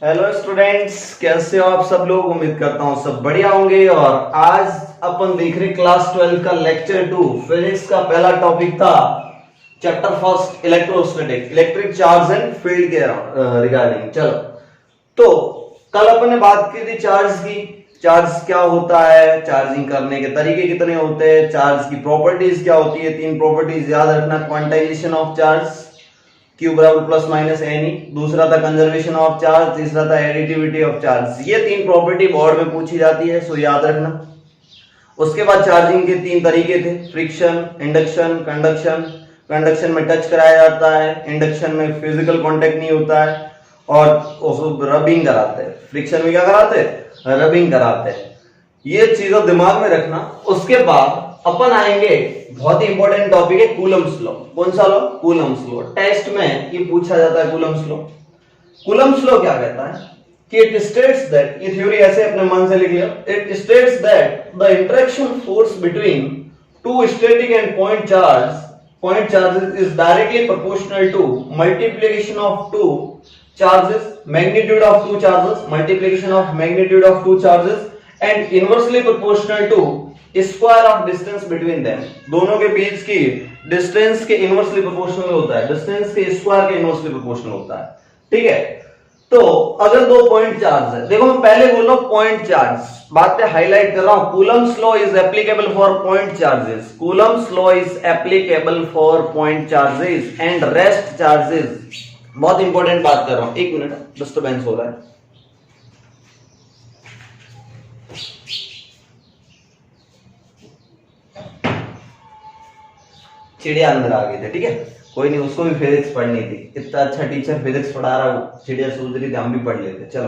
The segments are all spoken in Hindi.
हेलो स्टूडेंट्स, कैसे हो आप सब लोग। उम्मीद करता हूँ सब बढ़िया होंगे। और आज अपन देख रहे क्लास 12 का लेक्चर 2 फिजिक्स का पहला टॉपिक था chapter first electrostatic, electric charge and field के रिगार्डिंग। चलो, तो कल अपन ने बात की थी चार्ज की। चार्ज क्या होता है, चार्जिंग करने के तरीके कितने होते हैं, चार्ज की प्रॉपर्टीज क्या होती है। तीन प्रॉपर्टीज याद रखना, क्वांटाइजेशन ऑफ चार्ज, Q बराबर प्लस माइनस एनी, दूसरा था कंजर्वेशन ऑफ चार्ज, तीसरा था एडिटिविटी ऑफ चार्ज। ये तीन प्रॉपर्टी बोर्ड में पूछी जाती है, सो याद रखना। उसके बाद चार्जिंग के तीन तरीके थे, फ्रिक्शन, इंडक्शन, कंडक्शन। कंडक्शन में टच कराया जाता है, इंडक्शन में फिजिकल कांटेक्ट नहीं होता है और उसको रबिंग कराते हैं। फ्रिक्शन में क्या कराते हैं, रबिंग कराते हैं। ये चीजें दिमाग में रखना। उसके बाद अपन आएंगे, बहुत ही इंपॉर्टेंट टॉपिक है कूलम्स लॉ। कौन सा लॉ, कूलम्स लॉ। टेस्ट में ये पूछा जाता है कूलम्स लॉ। कूलम्स लॉ क्या कहता है कि इट स्टेट्स दैट, ये थ्योरी ऐसे अपने मन से लिख लिया, it states that the interaction force between two static and point charges is directly proportional to multiplication of two charges, magnitude of two charges, multiplication of magnitude of two charges and inversely proportional to square of distance between them. दोनों के बीच की डिस्टेंस के इनवर्सली प्रोपोर्शनल होता है, डिस्टेंस के स्क्वायर के इनवर्सली प्रोपोर्शनल होता है। ठीक है, तो अगर दो पॉइंट चार्ज है, देखो मैं पहले बोल रहा हूं पॉइंट चार्ज, बात पे हाईलाइट कर रहा हूं। Coulomb's law is applicable for point charges, Coulomb's law is applicable for point charges and rest charges. बहुत इंपॉर्टेंट बात कर रहा हूं, एक मिनट, डिस्टर्बेंस हो रहा है। चिड़िया अंदर आ गए थे, ठीक है, कोई नहीं, उसको भी फिजिक्स पढ़नी थी। इतना अच्छा टीचर फिजिक्स पढ़ा रहा हूं, चिड़िया सोच रही थी हम भी पढ़ लेते। चलो,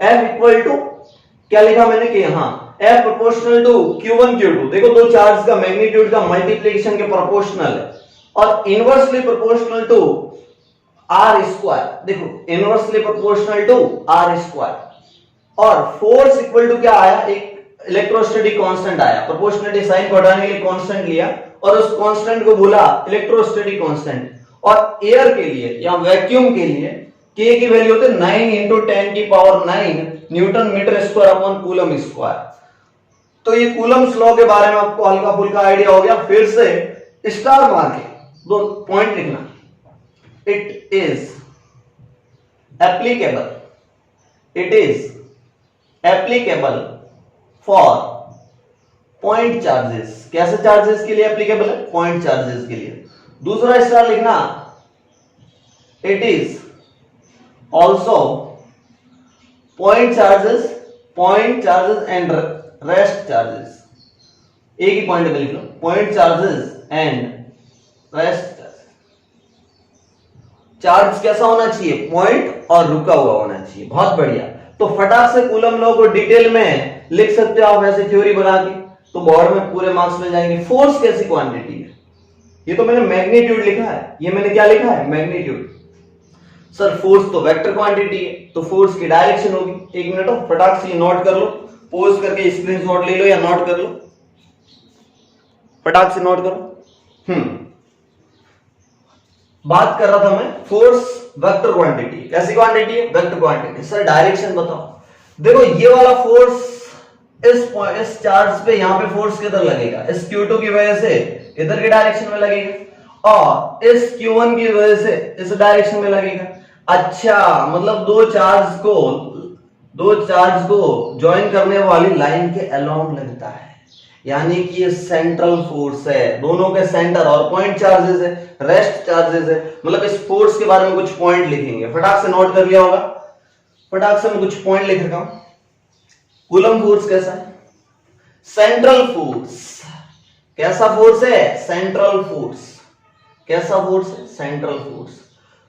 F इक्वल टू क्या लिखा मैंने कि हाँ F proportional to Q1 Q2। देखो दो चार्ज का मैग्नीट्यूड का मल्टीप्लिकेशन के प्रोपोर्शनल है और inversely proportional to R square. देखो inversely proportional to R square. और फोर्स इक्वल टू क्या आया, एक इलेक्ट्रोस्टैटिक कांस्टेंट आया, प्रोपोर्शनलिटी साइन को हटाने के लिए कांस्टेंट लिया और उस कांस्टेंट को बोला इलेक्ट्रोस्टैटिक कांस्टेंट। और एयर के लिए या वैक्यूम के लिए K की वैल्यू होती है 9 इंटू 10 की power 9 newton metre square upon coulomb square. तो ये कूलम्स लॉ के बारे में आपको हल्का फुल्का आइडिया हो गया। फिर से स्टार मार के दो पॉइंट लिखना, it is applicable, it is applicable for point charges. कैसे चार्जेस के लिए एप्लीकेबल है, पॉइंट चार्जेस के लिए। दूसरा स्टार लिखना, it is also point charges and rest charges. एक ही पॉइंट में लिख लो, point charges and rest charges. Charge कैसा होना चाहिए, पॉइंट और रुका हुआ होना चाहिए। बहुत बढ़िया। तो फटाक से कूलम लॉ को डिटेल में लिख सकते हो आप ऐसे थ्योरी बना के, तो बोर्ड में पूरे मार्क्स मिल जाएंगे। फोर्स कैसी क्वांटिटी है, ये तो मैंने मैग्नीट्यूड लिखा है, ये मैंने क्या लिखा है, मैग्नीट्यूड। सर फोर्स तो वेक्टर क्वांटिटी है, तो फोर्स की डायरेक्शन होगी। एक मिनट हो, फटाक से नोट कर लो, पोज करके स्क्रीनशॉट ले लो या नोट कर लो, फटाक से नोट करो। बात कर रहा था मैं फोर्स वेक्टर क्वांटिटी। कैसी क्वांटिटी है, वेक्टर क्वांटिटी। सर डायरेक्शन बताओ। देखो ये वाला फोर्स इस चार्ज पे, यहां पे फोर्स किधर लगेगा, इस Q2 की वजह से इधर के डायरेक्शन में लगेगा और इस Q1 की वजह से इस डायरेक्शन में लगेगा। अच्छा, मतलब दो चार्ज को ज्वाइन करने वाली लाइन के अलोंग लगता है, यानी कि ये सेंट्रल फोर्स है, दोनों के सेंटर। और पॉइंट चार्जेस है, रेस्ट चार्जेस है। मतलब इस फोर्स के बारे में कुछ पॉइंट लिखेंगे, फटाक से नोट कर लिया होगा। फटाक से मैं कुछ पॉइंट लिख रहा हूं। कूलम फोर्स कैसा है, सेंट्रल फोर्स। कैसा फोर्स है, सेंट्रल फोर्स। कैसा फोर्स है, सेंट्रल फोर्स।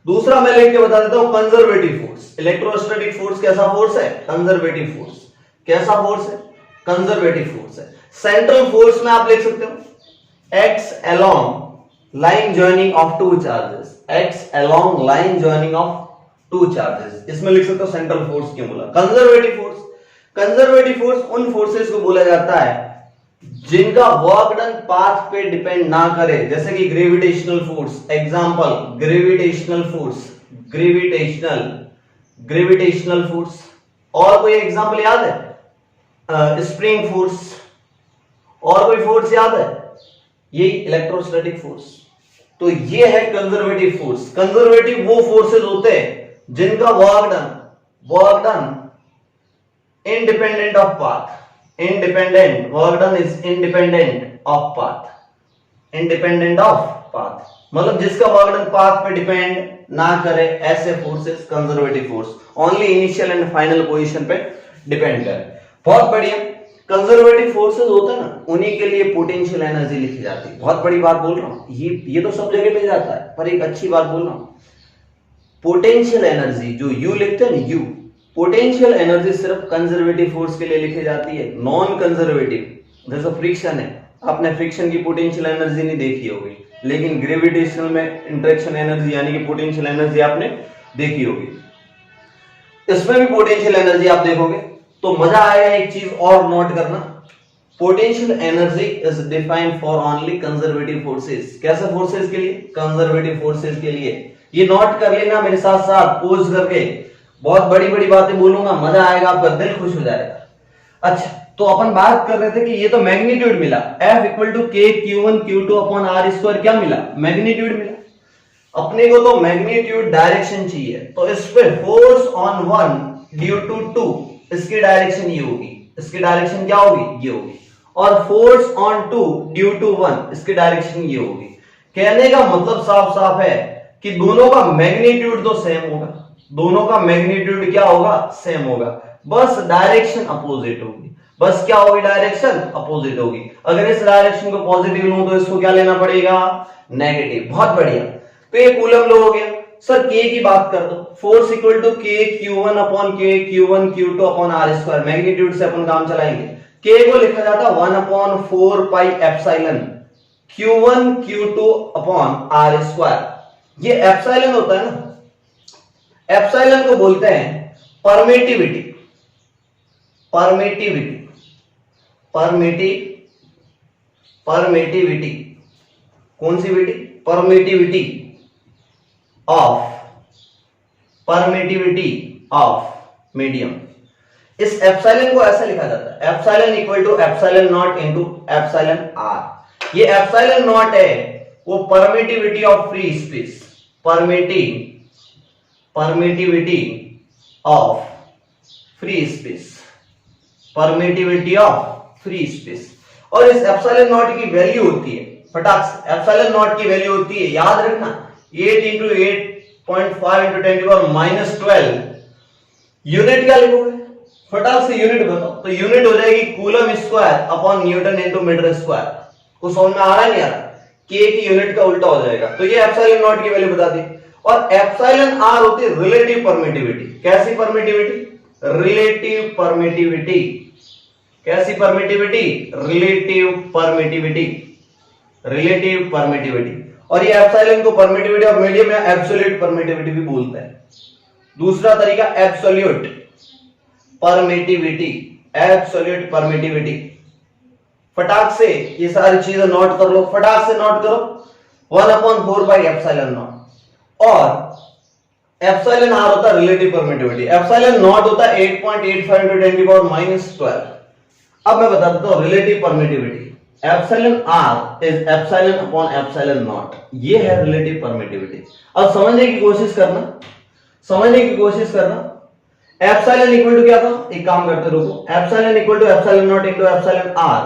दूसरा मैं लिख के बता देता हूं, कंजर्वेटिव फोर्स। इलेक्ट्रोस्टैटिक फोर्स कैसा फोर्स है, कंजर्वेटिव फोर्स। कैसा फोर्स है, कंजर्वेटिव फोर्स है। सेंट्रल फोर्स में आप लिख सकते हो x along line joining of two charges, x along line joining of two charges, इसमें लिख सकते हो सेंट्रल फोर्स क्यों बोला। कंजर्वेटिव फोर्स, कंजर्वेटिव फोर्स उन फोर्सेस को बोला जाता है जिनका वर्क डन पाथ पे डिपेंड ना करे, जैसे कि gravitational force. Example gravitational force, gravitational force. और कोई एग्जांपल याद है? Spring force. और कोई फोर्स याद है? ये इलेक्ट्रोस्टैटिक फोर्स। तो ये है कंजर्वेटिव फोर्स। कंजर्वेटिव वो फोर्सेस होते हैं जिनका work done independent of path, independent, work done is independent of path, independent of path, मतलब जिसका वर्क डन पाथ पे डिपेंड ना करे, ऐसे forces conservative force, only initial and final position पे डिपेंड करे। बहुत बढ़िया। कंजर्वेटिव फोर्सेस होता है ना, उन्हीं के लिए पोटेंशियल एनर्जी लिखी जाती है। बहुत बड़ी बात बोल रहा हूं, ये तो सब जगह पे जाता है, पर एक अच्छी बात बोल रहा हूं। पोटेंशियल एनर्जी जो यू लिखते हैं ना, यू, पोटेंशियल एनर्जी सिर्फ कंजर्वेटिव फोर्स के लिए लिखी जाती है। नॉन कंजर्वेटिव जैसे फ्रिक्शन है, आपने फ्रिक्शन की पोटेंशियल एनर्जी नहीं देखी होगी, लेकिन ग्रेविटेशनल में इंटरेक्शन एनर्जी यानी कि पोटेंशियल एनर्जी आपने देखी होगी। इसमें भी पोटेंशियल एनर्जी आप देखोगे तो मजा आएगा। एक चीज और नोट करना, potential energy is defined for only conservative forces. कैसे फोर्सेस के लिए? कंजर्वेटिव फोर्सेस के लिए। ये नोट कर लेना मेरे साथ साथ पोज करके। बहुत बड़ी बड़ी बातें बोलूंगा, मजा आएगा, आपका दिल खुश हो जाएगा। अच्छा, तो अपन बात कर रहे थे कि ये तो मैग्नीट्यूड मिला, F इक्वल टू के Q1 Q2 upon R square, क्या मिला? मैग्नीट्यूड मिला। अपने को तो मैग्नीट्यूड डायरेक्शन चाहिए, तो इस पे force on one due to two, इसकी डायरेक्शन ये होगी, इसकी डायरेक्शन क्या होगी? ये होगी। और force on two due to one, इसकी डायरेक्शन ये होगी। कहने का मतलब साफ साफ है कि दोनों का मैग्नीट्यूड तो सेम होगा, दोनों का मैग्नीट्यूड क्या होगा? सेम होगा, बस डायरेक्शन अपोजिट होगी। बस क्या होगी? डायरेक्शन अपोजिट होगी। अगर इस डायरेक्शन को पॉजिटिव लूं तो इसको क्या लेना पड़ेगा? नेगेटिव। बहुत बढ़िया। तो ये कूलम लो हो गया। सर के की बात कर दो, फोर्स इक्वल टू के Q1 अपॉन के Q1 Q2 upon R square. Magnitude से अपन काम चलाएंगे। के को लिखा जाता है 1 upon 4 pi epsilon Q1 Q2 upon R square. ये एप्सिलॉन होता है ना, एप्सिलॉन को बोलते हैं परमिटिविटी। परमिटिविटी, परमिटिविटी कौन सी बेटी? Permittivity of medium. इस एप्सिलॉन को ऐसा लिखा जाता है, epsilon equal to epsilon not into epsilon R. ये एप्सिलॉन नॉट है वो permittivity of free space, permittivity of free space, permittivity of free space. और इस एप्सिलॉन नॉट की वैल्यू होती है, फटाक से एप्सिलॉन नॉट की वैल्यू होती है, याद रखना, 8 इंटू 8.5 इंटू 10⁻12। यूनिट क्या लिखोगे? फटाक से यूनिट बताओ। तो यूनिट हो जाएगी coulomb square upon newton into metre square. कुछ समझ में आ रहा है? नहीं आ रहा? के की यूनिट का उल्टा हो जाएगा। तो ये एप्सिलॉन नॉट की वैल्यू बता दी। और एप्सिलॉन आर होती है रिलेटिव परमिटिविटी। कैसी परमिटिविटी? Relative permittivity. कैसी permittivity? Relative permittivity, relative permittivity. और ये एप्सिलॉन को परमिटिविटी ऑफ मीडियम या एब्सोल्यूट परमिटिविटी भी बोलते हैं। दूसरा तरीका एब्सोल्यूट परमिटिविटी, एब्सोल्यूट परमिटिविटी। फटाक से ये सारी चीजें नोट कर लो, फटाक से नोट करो। 1/4 बाई एप्सिलॉन नॉट। और एप्सिलॉन आर होता है रिलेटिव परमिटिविटी, एप्सिलॉन नॉट होता है 8.85 into 10⁻12। अब मैं बता देता हूं relative permittivity. Epsilon R is epsilon upon epsilon not, ये है रिलेटिव परमिटिविटी। अब समझने की कोशिश करना, समझने की कोशिश करना। एप्सिलॉन इक्वल टू क्या था? एक काम करते रुको, epsilon equal to epsilon not into epsilon R.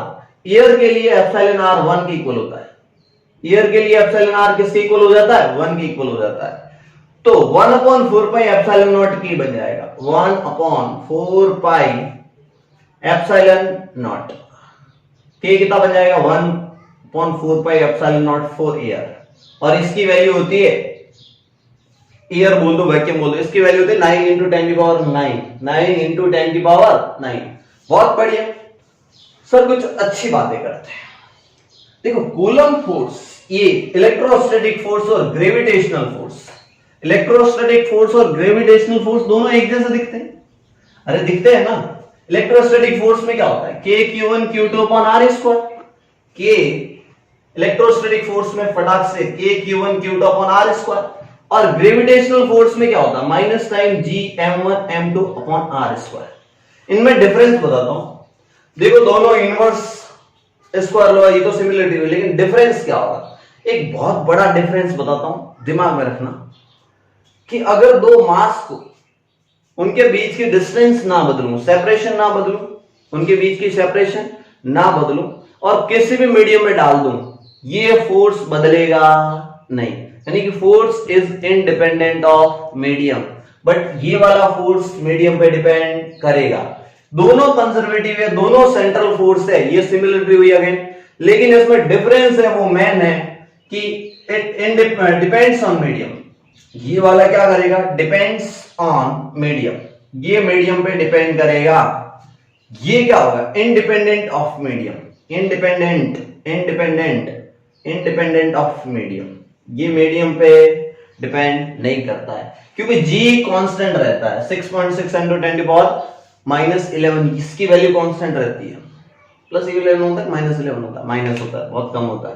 Air के लिए एप्सिलॉन आर 1 के इक्वल होता है। एयर के लिए एप्सिलॉन आर किसके इक्वल हो जाता है? 1 के इक्वल हो जाता है। तो 1/4 पाई एप्सिलॉन नॉट की बन जाएगा 1/4 पाई एप्सिलॉन नॉट। के कितना बन जाएगा? 1/4 pi epsilon not for air. और इसकी वैल्यू होती है, एयर बोल दो, वैक्यूम बोल दो, इसकी वैल्यू होती है 9 into 10⁹, 9 into 10⁹। बहुत बढ़िया। सर कुछ अच्छी बातें करते हैं। देखो कूलम फोर्स, ये इलेक्ट्रोस्टैटिक फोर्स और ग्रेविटेशनल फोर्स, इलेक्ट्रोस्टैटिक फोर्स और ग्रेविटेशनल फोर्स दोनों एक जैसे दिखते हैं। अरे दिखते हैं ना। इलेक्ट्रोस्टैटिक फोर्स में क्या होता है? K Q1 Q2 upon R square. के इलेक्ट्रोस्टैटिक फोर्स में फटाक से K Q1 Q2 upon R square. और ग्रेविटेशनल फोर्स में क्या होता है, minus time G m1 m2 upon R square. इनमें डिफरेंस बताता हूं, देखो दोनों इनवर्स स्क्वायर लो, ये तो सिमिलरिटी है, लेकिन डिफरेंस क्या होगा, एक बहुत बड़ा डिफरेंस बताता हूं, दिमाग में रखना कि अगर दो मास को उनके बीच की डिस्टेंस ना बदलूं, सेपरेशन ना बदलूं, उनके बीच की सेपरेशन ना बदलूं और किसी भी मीडियम में डाल दूं, ये फोर्स बदलेगा नहीं, यानी कि force is independent of medium, but ये वाला फोर्स मीडियम पे डिपेंड करेगा। दोनों कंजर्वेटिव है, दोनों सेंट्रल फोर्स है, ये सिमिलरिटी हुई अगेन, लेकिन इसमें डिफरेंस है, वो मेन है कि इट डिपेंड्स ऑन मीडियम। ये वाला क्या करेगा, डिपेंड्स ऑन मीडियम, ये मीडियम पे डिपेंड करेगा। ये क्या होगा, independent of medium, independent of medium, ये मीडियम पे डिपेंड नहीं करता है, क्योंकि g कांस्टेंट रहता है, 6.6 × 10⁻11, इसकी वैल्यू कांस्टेंट रहती है, प्लस 11 होता है, माइनस 11 होता है, माइनस होता है, बहुत कम होता है,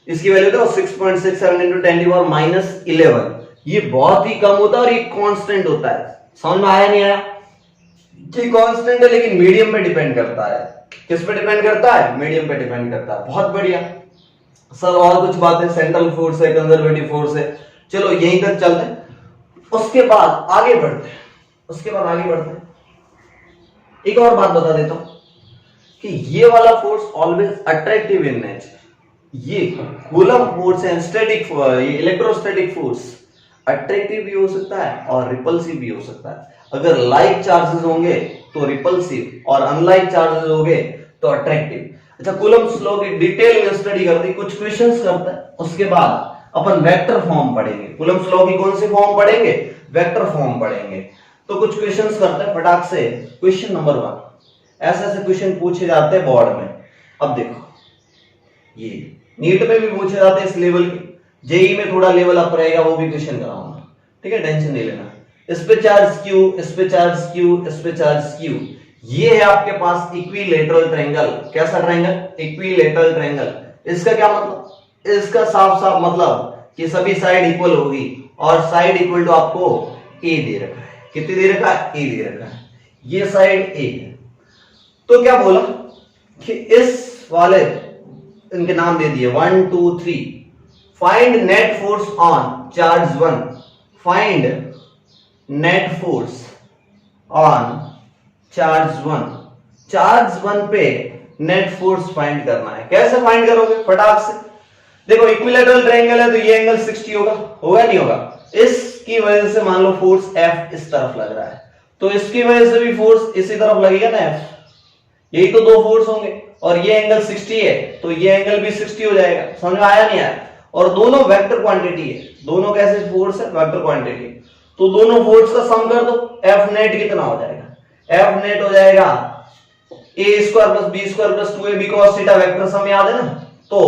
इसकी वैल्यू तो 6.67 × 10⁻11, ये बहुत ही कम होता है और ये कांस्टेंट होता है। समझ में आया नहीं आया, कि कांस्टेंट है लेकिन मीडियम पे डिपेंड करता है। किस पे डिपेंड करता है, मीडियम पे डिपेंड करता है। बहुत बढ़िया सर, और कुछ बातें, सेंट्रल फोर्स है, कंजर्वेटिव फोर्स है, चलो यहीं तक चलते हैं, उसके बाद आगे बढ़ते हैं, एक और बात बता देता हूं कि ये वाला force always attractive in nature, ये कूलम्ब फोर्स है, स्टैटिक, ये इलेक्ट्रोस्टैटिक फोर्स अट्रैक्टिव भी हो सकता है और रिपल्सिव भी हो सकता है। अगर लाइक चार्जेस होंगे तो रिपल्सिव और अनलाइक चार्जेस होंगे तो अट्रैक्टिव। अच्छा, कूलम्ब्स लॉ की डिटेल में स्टडी करते, कुछ क्वेश्चंस करते हैं, उसके बाद अपन वेक्टर फॉर्म पढ़ेंगे। कूलम्ब्स लॉ की कौन सी फॉर्म पढ़ेंगे, वेक्टर फॉर्म पढ़ेंगे। तो कुछ क्वेश्चंस करते हैं फटाक से। क्वेश्चन नंबर 1, ऐसे क्वेश्चन पूछे जाते हैं बोर्ड में। अब देखो, ये नीट में भी पूछे जाते हैं इस लेवल के, जेई में थोड़ा लेवल अप रहेगा, वो भी क्वेश्चन कराऊंगा, ठीक है, टेंशन नहीं लेना। इस पे चार्ज Q, इस पे चार्ज Q, इस पे चार्ज Q, ये है आपके पास इक्विलेटरल ट्रायंगल। कैसा ट्रायंगल, इक्विलेटरल ट्रायंगल। इसका क्या मतलब, इसका साफ साफ मतलब कि सभी साइड इक्वल होगी और साइड इक्वल टू आपको A दे रखा है। कितनी दे रखा है, A दे रखा है, ये साइड A है। तो क्या बोला कि इस वाले, इनके नाम दे दिए 1 2 3, find net force on charge 1, find net force on charge 1 पे नेट फोर्स फाइंड करना है। कैसे फाइंड करोगे, फटाक से देखो, इक्विलेटरल ट्रायंगल है तो ये एंगल 60 होगा नहीं होगा, इसकी वजह से मान लो फोर्स F इस तरफ लग रहा है, तो इसकी वजह से भी फोर्स इसी तरफ लगेगा ना F, यही तो दो फोर्स होंगे, और ये एंगल 60 है तो ये एंगल भी 60 हो जाएगा। समझ में आया नहीं आया, और दोनों वेक्टर क्वांटिटी है, दोनों कैसे फोर्स है, वेक्टर क्वांटिटी, तो दोनों फोर्स का सम कर दो, F नेट कितना हो जाएगा, F नेट हो जाएगा a² + b² + 2ab cos theta, vector sum याद है ना। तो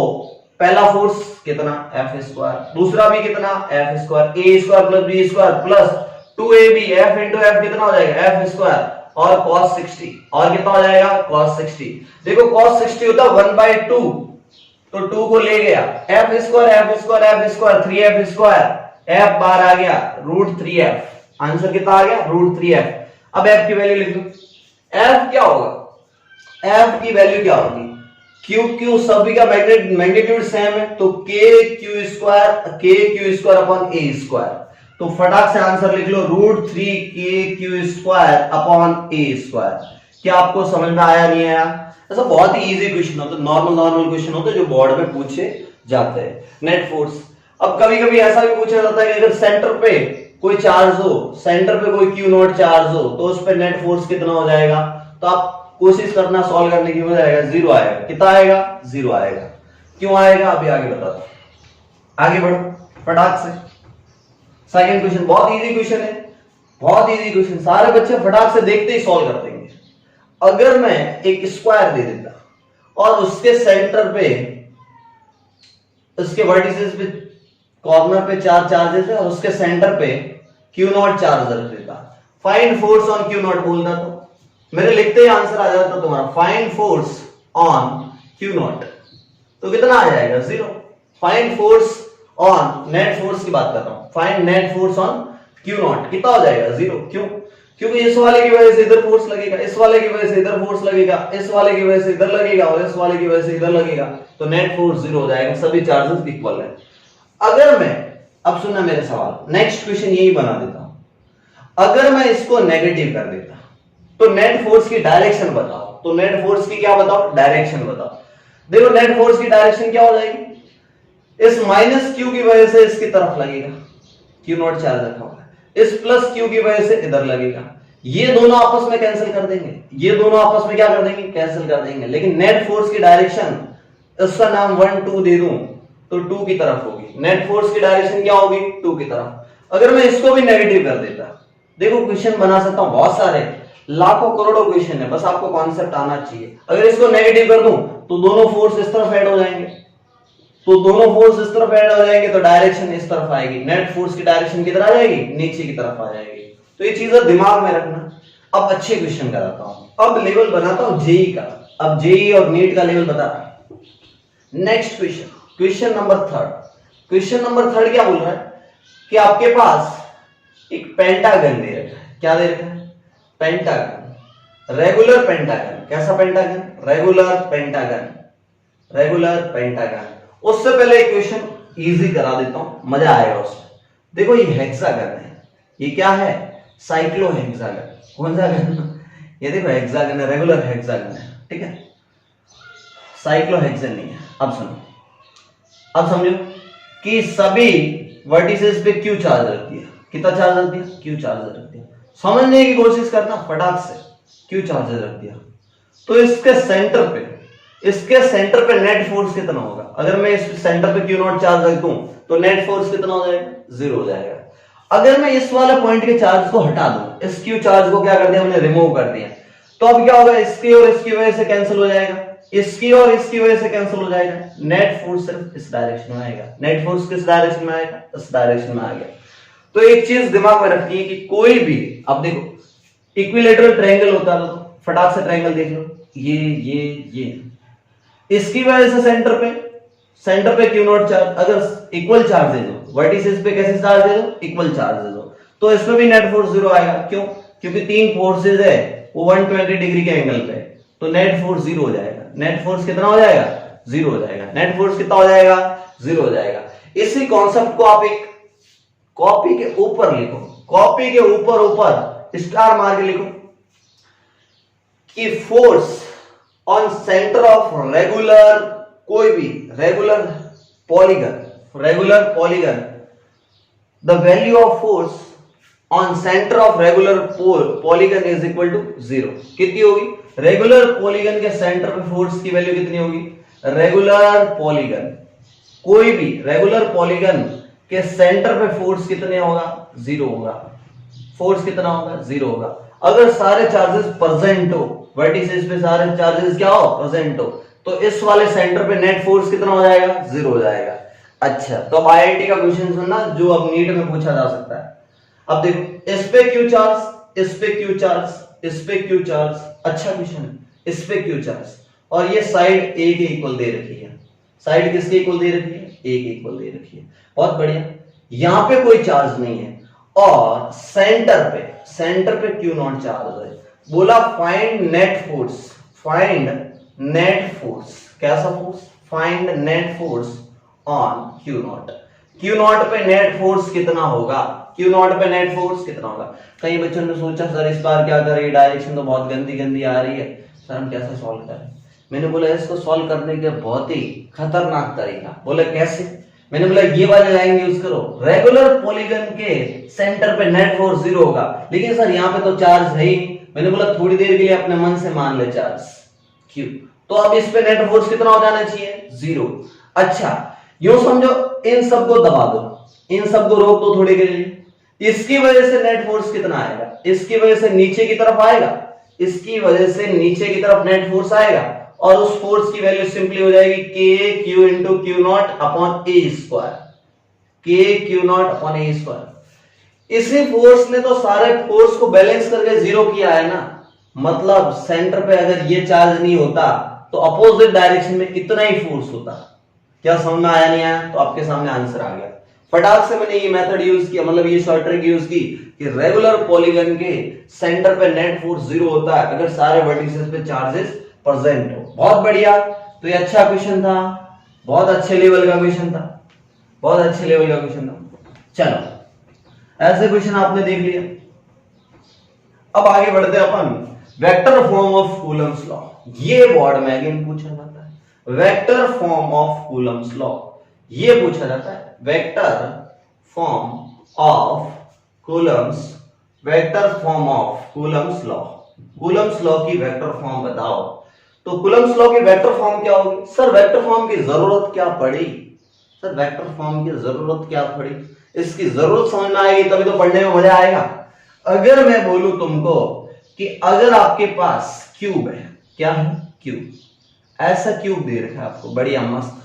पहला फोर्स कितना, F², दूसरा भी कितना, F², a² + b² + 2ab, F × F कितना हो जाएगा, F² और cos 60, और कितना हो जाएगा, cos 60। देखो cos 60 होता 1/2, तो 2 को ले गया, F², 3F², F बार आ गया √3F, आंसर कितना आ गया, √3F। अब F की वैल्यू लिख दो, F क्या होगा, F की वैल्यू क्या होगी, Q सभी का मैग्नीट्यूड सेम है, तो KQ² अपॉन A², तो फटाक से आंसर लिख लो √3KQ² अपॉन A²। क्या आपको समझ में आया नहीं आया, ऐसा बहुत ही इजी क्वेश्चन होता है, नॉर्मल क्वेश्चन होते हैं जो बोर्ड में पूछे जाते हैं। नेट फोर्स, अब कभी कभी ऐसा भी पूछा जाता है कि अगर सेंटर पे कोई चार्ज हो, सेंटर पे कोई Q0 चार्ज हो, तो उस पे नेट फोर्स कितना हो जाएगा, तो आप कोशिश करना सॉल्व करने की, हो जाएगा 0 आएगा। कितना आएगा, 0 आएगा। क्यों आएगा, अभी आगे बताता हूं, आगे बढ़ो फटाक से। सेकंड क्वेश्चन बहुत इजी क्वेश्चन है, बहुत इजी क्वेश्चन, सारे बच्चे फटाक से देखते ही सॉल्व कर देंगे। अगर मैं एक स्क्वायर दे देता और उसके सेंटर पे, उसके वर्टिसेस पे, कॉर्नर पे 4 चार्जेस है और उसके सेंटर पे Q0 चार्ज रख देता, फाइंड फोर्स ऑन Q0 बोलता, तो मेरे लिखते ही आंसर आ जाता तुम्हारा, फाइंड फोर्स ऑन Q0, तो कितना आ जाएगा, 0। Find force on net force की बात कर रहा हूं, find net force on q not, कितना हो जाएगा 0। क्यों? क्योंकि इस वाले की वजह से इधर फोर्स लगेगा, इस वाले की वजह से इधर फोर्स लगेगा, इस वाले की वजह से इधर लगेगा और इस वाले की वजह से इधर लगेगा, तो नेट फोर्स 0 हो जाएगा, सभी चार्जेस इक्वल है। अगर मैं, अब सुनना मेरा सवाल, नेक्स्ट क्वेश्चन यही बना देता हूं, अगर मैं इसको नेगेटिव कर देता तो नेट फोर्स की डायरेक्शन बताओ, तो नेट फोर्स की क्या बताओ, डायरेक्शन बताओ। देखो नेट फोर्स की डायरेक्शन क्या हो जाएगी, इस माइनस क्यू की वजह से इसकी तरफ लगेगा, क्यू नॉट चार्ज रखा होगा, इस प्लस क्यू की वजह से इधर लगेगा, ये दोनों आपस में कैंसिल कर देंगे, ये दोनों आपस में क्या कर देंगे, कैंसिल कर देंगे। लेकिन नेट फोर्स की डायरेक्शन, इसका नाम 1 2 दे दूं तो 2 की तरफ होगी, नेट फोर्स की डायरेक्शन क्या होगी, 2 की तरफ। अगर मैं इसको भी नेगेटिव कर देता, देखो क्वेश्चन बना सकता हूं, बहुत सारे लाखों करोड़ों क्वेश्चन है, बस आपको कॉन्सेप्ट आना चाहिए। अगर इसको नेगेटिव कर दूं तो दोनों फोर्स इस तरफ ऐड हो जाएंगे, तो दोनों फोर्स इस तरफ ऐड हो जाएंगे तो डायरेक्शन इस तरफ आएगी, नेट फोर्स की डायरेक्शन किधर आ जाएगी, नीचे की तरफ आ जाएगी। तो ये चीजें दिमाग में रखना। अब अच्छे क्वेश्चन कराता हूं, अब लेवल बनाता हूं जेई का, अब जेई और नीट का लेवल बता रहा है। Next question, question number 3। Question number 3 क्या बोल रहा है कि आपके पास एक पेंटागन दे रखा है, क्या दे रखा है, पेंटागन, रेगुलर पेंटागन। कैसा pentagon, regular pentagon, regular pentagon. उससे पहले एक क्वेश्चन इजी करा देता हूं, मजा आएगा उसमें। देखो ये हेक्सागन है, ये क्या है, साइक्लोहेक्सागन। कौन सा गन, ये देखो हेक्सागन है, रेगुलर हेक्सागन है, ठीक है, साइक्लोहेक्सेन नहीं है। अब सुनो, अब समझो कि सभी वर्टिसेस पे क्यू चार्ज रखती है, कितना चार्ज रख दिया, क्यू चार्ज रख दिया। समझने की कोशिश करना फटाक से, क्यू चार्ज रख दिया, तो इसके सेंटर पे, इसके सेंटर पे नेट फोर्स कितना होगा। अगर मैं इस सेंटर पे क्यू नॉट चार्ज रख दूं तो नेट फोर्स कितना हो जाएगा, 0 हो जाएगा। अगर मैं इस वाले पॉइंट के चार्ज को हटा दूं, इस क्यू चार्ज को क्या कर दिया हमने, रिमूव कर दिया, तो अब क्या होगा, इसकी और इसकी वजह से कैंसिल हो जाएगा, इसकी और इसकी वजह से कैंसिल हो जाएगा, नेट फोर्स सिर्फ इस डायरेक्शन में आएगा। नेट फोर्स किस डायरेक्शन में आएगा, इस डायरेक्शन में आ गया। तो एक चीज दिमाग में रखनी है कि कोई भी, अब देखो इक्विलेटरल ट्रायंगल होता है, तो फटाक से ट्रायंगल देख लो, ये इसकी वजह से सेंटर पे क्यू नॉट चार्ज, अगर इक्वल चार्ज दे दो, वर्टिसेस पे कैसे चार्ज दे दो, इक्वल चार्ज दे दो, तो इसमें भी नेट फोर्स 0 आएगा। क्यों, क्योंकि 3 फोर्सेस है वो 120 डिग्री के एंगल पे, तो नेट फोर्स 0 हो जाएगा। नेट फोर्स कितना हो जाएगा, 0 हो जाएगा। नेट फोर्स कितना हो जाएगा, 0 हो जाएगा। इसी कॉन्सेप्ट को आप एक कॉपी के ऊपर लिखो, कॉपी के ऊपर स्टार मार के लिखो कि force on centre of regular, कोई भी regular polygon, the value of force on centre of regular polygon is equal to 0। कितनी होगी, रेगुलर पॉलीगन के सेंटर पे फोर्स की वैल्यू कितनी होगी, रेगुलर पॉलीगन, कोई भी रेगुलर पॉलीगन के सेंटर पे फोर्स कितने होगा, 0 होगा। फोर्स कितना होगा, 0 होगा। अगर सारे चार्जेस प्रेजेंट हो, वर्टिसेस पे सारे चार्जेस क्या हो, प्रेजेंट हो, तो इस वाले सेंटर पे नेट फोर्स कितना हो जाएगा, 0 हो जाएगा। अच्छा, तो अब आईआईटी का क्वेश्चन सुनना जो अब नीट में पूछा जा सकता है। अब देखो इस पे क्यू चार्ज, इस पे क्यू चार्ज, इस पे क्यू चार्ज, अच्छा क्वेश्चन है, इस पे क्यू चार्ज, और ये साइड ए के इक्वल दे रखी है। साइड किसके इक्वल दे रखी है, ए के इक्वल दे रखी है। बहुत बढ़िया, यहां पे कोई चार्ज नहीं है और सेंटर पे क्यू नॉट चार्ज है। बोला find net force, find net force, कैसा force, find net force on q naught. Q naught पे नेट फोर्स कितना होगा, क्यू नॉट पे नेट फोर्स कितना होगा। कई बच्चों ने सोचा सर इस बार क्या करें, डायरेक्शन तो बहुत गंदी आ रही है, सर हम कैसे सॉल्व करें। मैंने बोला इसको सॉल्व करने के बहुत ही खतरनाक तरीका। बोले कैसे, मैंने बोला ये वाले लाइन यूज करो, रेगुलर पॉलीगन के सेंटर पे नेट फोर्स 0 होगा, लेकिन सर यहाँ पे तो चार्ज है ही। मैंने बोला थोड़ी देर के लिए अपने मन से मान ले चार्ज क्यू, तो अब इस पे नेट फोर्स कितना हो जाना चाहिए, 0। अच्छा यूं समझो, इन सबको दबा दो, इन सबको रोक दो थोड़ी देर लिए, इसकी वजह से नेट फोर्स कितना आएगा, इसकी वजह से नीचे की तरफ आएगा, इसकी वजह से नीचे की तरफ नेट फोर्स आएगा, और उस फोर्स की वैल्यू सिंपली हो जाएगी k q into q naught upon a square, k q naught upon a square. इसी फोर्स ने तो सारे फोर्स को बैलेंस करके 0 किया है ना, मतलब सेंटर पे अगर ये चार्ज नहीं होता तो अपोजिट डायरेक्शन में इतना ही फोर्स होता, क्या समझ में आया नहीं आया? तो आपके सामने आंसर आ गया। फटाक से मैंने ये मेथड यूज किया, मतलब ये शॉर्ट ट्रिक यूज की कि रेगुलर पॉलीगन के सेंटर पे नेट फोर्स 0 होता है अगर सारे वर्टिसेस पे चार्जेस प्रेजेंट हो। बहुत बढ़िया, तो ये अच्छा क्वेश्चन था, बहुत अच्छे लेवल का क्वेश्चन था, बहुत अच्छे लेवल का क्वेश्चन था। चलो ऐसे क्वेश्चन आपने देख लिया। अब आगे बढ़ते हैं अपन, vector form of Coulomb's law. ये बोर्ड में अगेन पूछा जाता है, vector form of Coulomb's law, ये पूछा जाता है vector form of Coulomb's, vector form of Coulomb's law. Coulomb's law की वेक्टर फॉर्म बताओ। तो कूलम्स लॉ की वेक्टर फॉर्म क्या होगी? सर वेक्टर फॉर्म की जरूरत क्या पड़ी? सर वेक्टर फॉर्म की जरूरत क्या पड़ी? इसकी जरूरत समझ में आएगी तभी तो पढ़ने में मजा आएगा। अगर मैं बोलूं तुमको कि अगर आपके पास क्यूब है, क्या है? क्यूब, ऐसा क्यूब दे रखा है आपको, बढ़िया मस्त,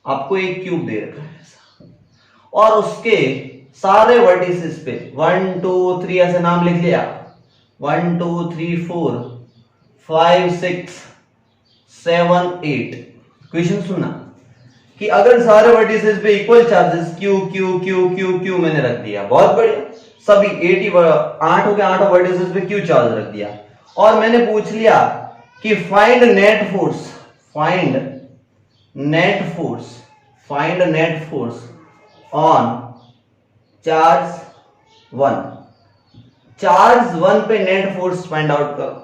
आपको एक क्यूब दे रखा है ऐसा, और उसके सारे वर्टिसेस पे 1 2 3 ऐसे नाम लिख लिया, 1 2 3 4 5 6 7 8। क्वेश्चन सुनना कि अगर सारे वर्टिसेस पे equal charges Q Q Q Q Q मैंने रख दिया, बहुत बढ़िया, सभी 8 हो गए, 8 वर्टिसेस पे क्यू चार्ज रख दिया, और मैंने पूछ लिया कि find net force, find net force, find net force on charge 1, charge 1 पे नेट फोर्स फाइंड आउट करो।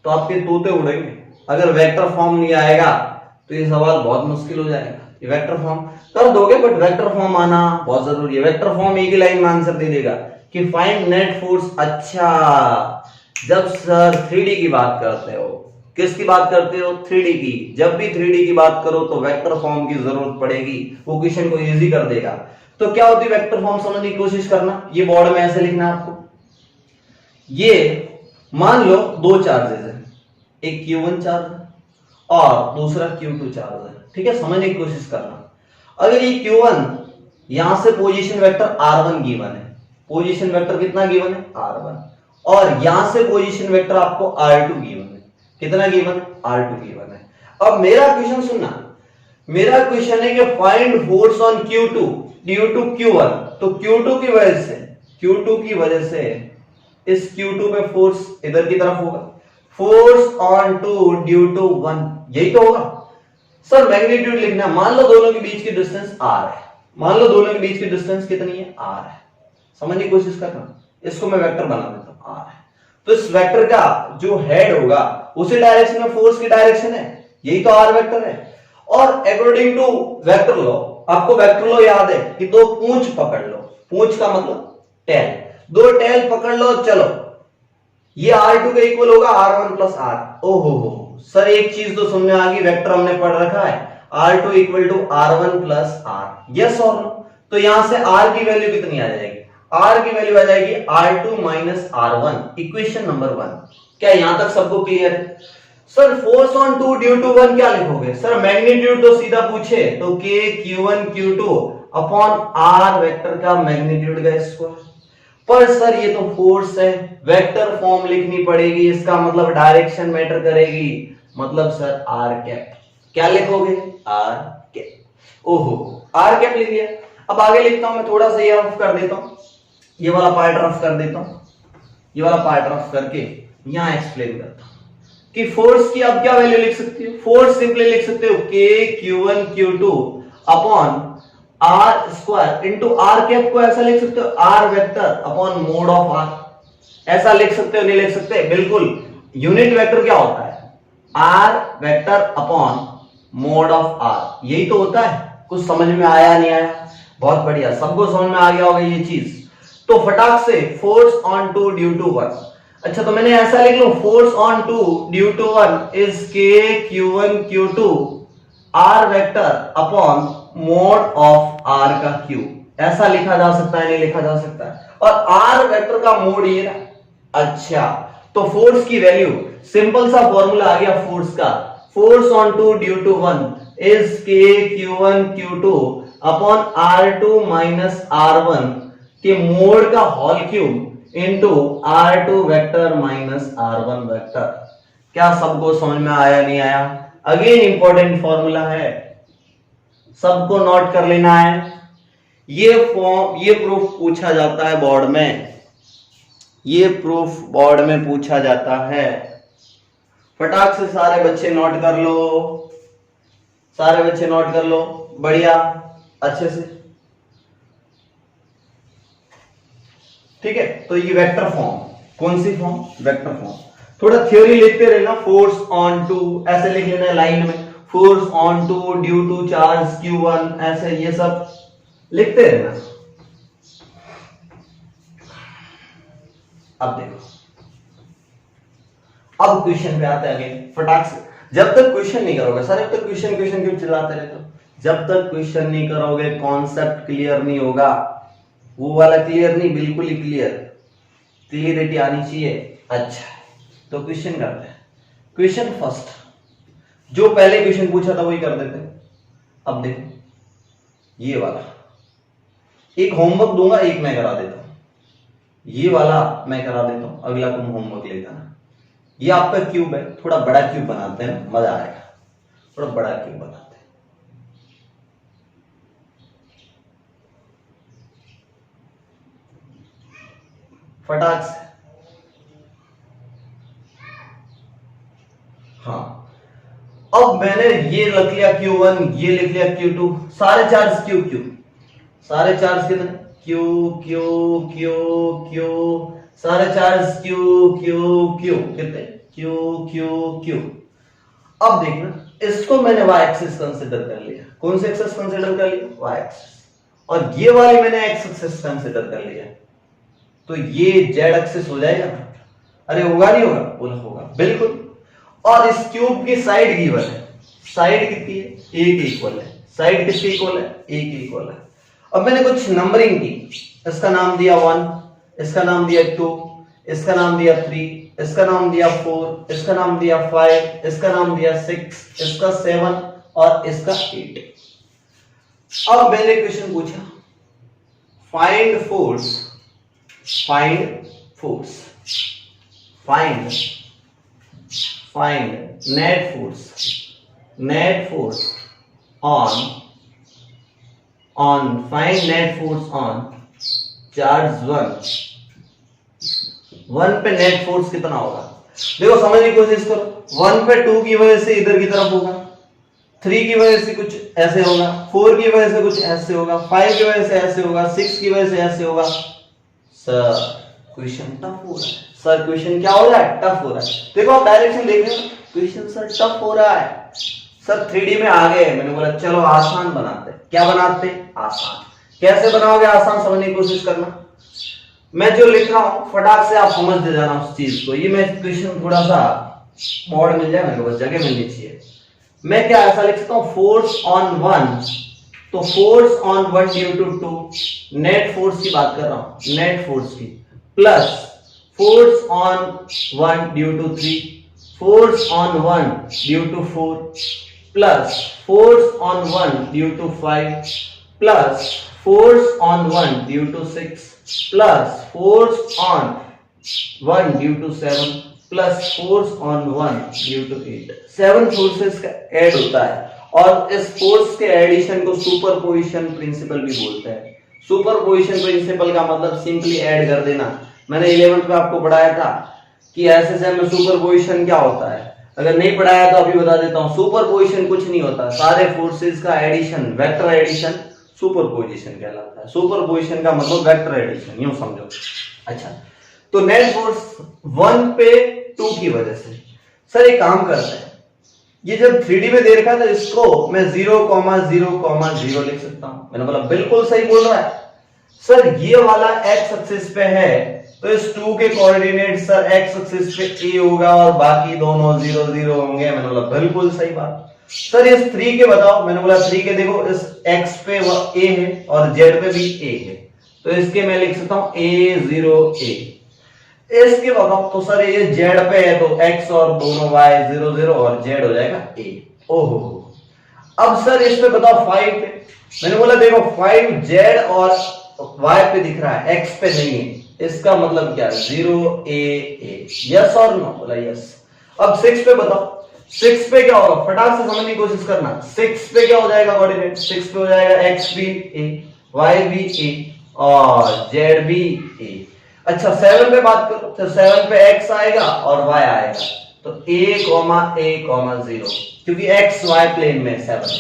तो आपके तोते उड़ेंगे। अगर वेक्टर फॉर्म नहीं आएगा तो ये सवाल बहुत मुश्किल हो जाएगा। ये वेक्टर फॉर्म कर दोगे, बट वेक्टर फॉर्म आना बहुत जरूरी है। वेक्टर फॉर्म एक ही लाइन में आंसर दे देगा कि फाइंड नेट फोर्स। अच्छा, जब सर 3D की बात करते हो, किसकी बात करते हो? 3D की। जब भी 3D की बात करो तो वेक्टर फॉर्म की जरूरत पड़ेगी, वो क्वेश्चन को इजी कर देगा। तो क्या होती है वेक्टर फॉर्म, समझने की कोशिश करना। ये बोर्ड में ऐसे लिखना है आपको। ये मान लो दो चार्जेस है, एक Q1 चार्ज है और दूसरा Q2 चार्ज है, ठीक है? समझने की कोशिश करना। अगर ये Q1 यहां से पोजीशन वेक्टर R1 गिवन है, पोजीशन वेक्टर कितना गिवन है? R1, और यहां से पोजीशन वेक्टर आपको R2 गिवन है। कितना गिवन है? R2 गिवन है। अब मेरा क्वेश्चन सुनना, मेरा क्वेश्चन है कि find force on Q2 due to Q1। तो Q2 की वजह से, Q2 की वजह से इस Q2 पे फोर्स इधर की तरफ होगा, फोर्स ऑन 2 ड्यू टू 1, यही तो होगा। सर मैग्नीट्यूड लिखना, मान लो दोनों के बीच की डिस्टेंस r है, मान लो दोनों के बीच की डिस्टेंस कितनी है? r है। समझने की कोशिश करना, इसको मैं वेक्टर बना देता हूं, r है। तो इस वेक्टर का जो हेड होगा उसी डायरेक्शन में फोर्स की डायरेक्शन है, यही तो r वेक्टर है। और अकॉर्डिंग टू वेक्टर लॉ, आपको वेक्टर लॉ याद है कि दो पूंछ पकड़ लो, पूंछ का मतलब टेल, दो टेल पकड़ लो, चलो ये R2 के इक्वल होगा R1 प्लस R। ओहो सर, एक चीज तो समझ में आ गई, वेक्टर हमने पढ़ रखा है R2 equal to R1 plus R, yes और नो। तो यहां से R की वैल्यू कितनी आ जाएगी? R की वैल्यू आ जाएगी R2 minus R1, equation number 1। क्या यहां तक सबको क्लियर है? Sir force on 2 due to 1 क्या लिखोगे? सर मैग्नीट्यूड तो सीधा पूछे तो K Q1 Q2 upon R vector का मैग्नीट्यूड का स्क्वायर। पर सर ये तो फोर्स है, वेक्टर फॉर्म लिखनी पड़ेगी, इसका मतलब डायरेक्शन मैटर करेगी, मतलब सर आर कैप। क्या लिखोगे? R cap. ओहो, आर कैप लिख लिया। अब आगे लिखता हूं मैं, थोड़ा सा ये रफ कर देता हूं, ये वाला पार्ट रफ कर देता हूं, ये वाला पार्ट रफ करके यहां एक्सप्लेन करता हूं कि फोर्स की अब क्या वैल्यू लिख सकते हो? फोर्स सिंपली लिख सकते हो K Q1 Q2 upon R square into R cap को ऐसा लिख सकते हो R vector upon mod of R. ऐसा लिख सकते हो? नहीं लिख सकते? बिल्कुल। यूनिट वेक्टर क्या होता है? R vector upon mod of R, यही तो होता है। कुछ समझ में आया नहीं आया? बहुत बढ़िया, सबको समझ में आ गया होगा ये चीज। तो फटाक से फोर्स ऑन 2 ड्यू टू 1। अच्छा, तो मैंने ऐसा लिख लूं, force on 2 due to 1 is K Q1 Q2 R vector upon mod of R का क्यूब। ऐसा लिखा जा सकता है? नहीं लिखा जा सकता है? और आर वेक्टर का मोड ये रहा। अच्छा, तो फोर्स की वैल्यू, सिंपल सा फॉर्मूला आ गया फोर्स का, force on 2 due to 1 is K Q1 Q2 upon R2 minus R1 के मोड का whole cube into R2 vector minus R1 vector. क्या सबको समझ में आया नहीं आया? अगेन इंपॉर्टेंट फॉर्मूला है, सबको नोट कर लेना है। ये प्रूफ पूछा जाता है बोर्ड में, ये प्रूफ बोर्ड में पूछा जाता है। फटाक से सारे बच्चे नोट कर लो, सारे बच्चे नोट कर लो, बढ़िया, अच्छे से, ठीक है। तो ये वेक्टर फॉर्म, कौन सी फॉर्म? Vector form. थोड़ा थ्योरी लिखते रहना, फोर्स ऑन टू ऐसे लिख लेना है लाइन में, force on two due to charge Q1, ऐसे ये सब लिखते रहना। अब देखो, अब क्वेश्चन पे आते हैं आगे फटाक से। जब तक क्वेश्चन नहीं करोगे, सर अब तक क्वेश्चन क्यों चिल्लाते रहते हो? जब तक क्वेश्चन नहीं करोगे कॉन्सेप्ट क्लियर नहीं होगा। वो वाला क्लियर नहीं, बिल्कुल ही क्लियर, क्लियरिटी आनी चाहिए। अच्छा, तो क्वेश्चन करते हैं। क्वेश्चन फर्स्ट, जो पहले क्वेश्चन पूछा था वही कर देते हैं। अब देखो ये वाला, एक होमवर्क दूंगा, एक मैं करा देता हूं। ये वाला मैं करा देता हूं, अगला तुम होमवर्क ले जाना। ये आपका क्यूब है, थोड़ा बड़ा क्यूब बनाते हैं, मजा आएगा। थोड़ा बड़ा क्यूब बनाते हैं। फटाक से, हाँ। अब मैंने ये लिख लिया Q1, ये लिख लिया Q2, सारे चार्ज Q, सारे चार्ज कितने? Q, सारे चार्ज Q कितने? Q। अब देखना, इसको मैंने y एक्सिस कंसिडर कर लिया। कौन से एक्सिस कंसिडर कर लिया? y axis. और ये वाली मैंने x एक्सिस कंसिडर कर लिया, तो ये z एक्सिस हो जाएगा। अरे होगा नहीं होगा? बोला होगा, बिल्कुल। और इस क्यूब की साइड गिवन है, साइड कितनी है? a के इक्वल है। साइड किसके इक्वल है? a के इक्वल है। अब मैंने कुछ नंबरिंग की, इसका नाम दिया 1, इसका नाम दिया 2, इसका नाम दिया 3, इसका नाम दिया 4, इसका नाम दिया 5, इसका नाम दिया 6, इसका 7 और इसका 8। अब मैंने क्वेश्चन पूछा, find force, find net force on charge 1 पे नेट फोर्स कितना होगा? देखो समझने की कोशिश करो। 1 पे 2 की वजह से इधर की तरफ होगा, 3 की वजह से कुछ ऐसे होगा, 4 की वजह से कुछ ऐसे होगा, 5 की वजह से ऐसे होगा, 6 की वजह से ऐसे होगा। सर क्वेश्चन टफ हो रहा है। सर क्वेश्चन क्या हो रहा है? टफ हो रहा है। देखो आप डायरेक्शन देख रहे हो, क्वेश्चन सर टफ हो रहा है। सर 3D में आ गए, मैंने बोला चलो आसान बनाते। क्या बनाते? आसान। कैसे बनाओगे आसान, समझने की कोशिश करना। मैं जो लिख रहा हूं फटाक से आप समझ दे जाना उस चीज को। ये मैं क्वेश्चन थोड़ा सा बोर्ड मिल जाए, मेरे को बस जगह मिलनी चाहिए। मैं क्या ऐसा लिख सकता हूं, फोर्स ऑन 1, तो force on 1 due to 2, net force की बात कर रहा हूं, नेट फोर्स की, plus force on 1 due to 3, force on 1 due to 4, plus force on 1 due to 5, plus force on 1 due to 6, plus force on 1 due to 7, plus force on 1 due to 8। 7 forces का ऐड होता है, और इस फोर्स के एडिशन को सुपरपोजिशन प्रिंसिपल भी बोलते हैं। सुपरपोजिशन प्रिंसिपल का मतलब सिंपली ऐड कर देना। मैंने 11th में आपको पढ़ाया था कि एसएसएम में सुपरपोजिशन क्या होता है। अगर नहीं पढ़ाया तो अभी बता देता हूं, सुपरपोजिशन कुछ नहीं होता, सारे फोर्सेस का एडिशन, वेक्टर एडिशन सुपरपोजिशन कहलाता है। सुपरपोजिशन का मतलब वेक्टर एडिशन, यूं समझो। अच्छा, तो नेट फोर्स 1 पे 2 की वजह से। सर एक काम करते हैं, ये जब 3D में दे रखा था, इसको मैं 0,0,0 लिख सकता हूं। मैंने बोला बिल्कुल सही बोल रहा है सर। ये वाला x एक्सिस पे है, तो इस 2 के कोऑर्डिनेट सर x एक्सिस पे a होगा और बाकी दोनों 0, 0 होंगे। मैंने बोला बिल्कुल सही बात। सर इस 3 के बताओ। मैंने बोला 3 के देखो, इस x पे a है और z पे भी a है, तो इसके मैं लिख सकता हूं a0a। इसके बताओ, तो सर ये z पे है तो x और दोनों y 0, 0 और z हो जाएगा a। ओहो, अब सर इस पे बताओ 5 पे। मैंने बोला देखो 5z और y पे दिख रहा है, x पे नहीं है, इसका मतलब क्या? 0 a a। यस और नो? बोला यस। अब 6 पे बताओ। 6 पे क्या होगा, फटाक से समझने की कोशिश करना। 6 पे क्या हो जाएगा कोऑर्डिनेट, 6 पे हो जाएगा x भी a, y भी a और z भी a। अच्छा 7 पे बात करो तो 7 पे x आएगा और y आएगा, तो a,a,0 क्योंकि x y प्लेन में 7।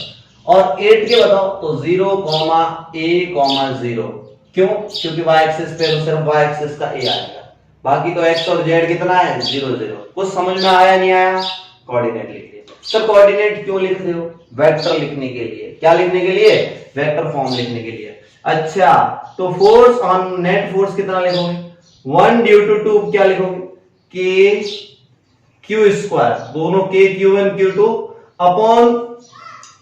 और 8 के बताओ तो 0,a,0 क्यों, क्योंकि y एक्सिस पे तो सिर्फ y एक्सिस का a आएगा, बाकी तो x और z कितना है 0 0। कुछ समझ में आया नहीं आया, कोऑर्डिनेट लिख लिया। सर कोऑर्डिनेट क्यों लिख रहे हो, वेक्टर लिखने के लिए। क्या लिखने के लिए, वेक्टर फॉर्म लिखने के लिए। अच्छा तो फोर्स ऑन नेट फोर्स कितना लिखोगे, 1 ड्यू टू 2 क्या लिखोगे, k q स्क्वायर, दोनों k q1 q2 upon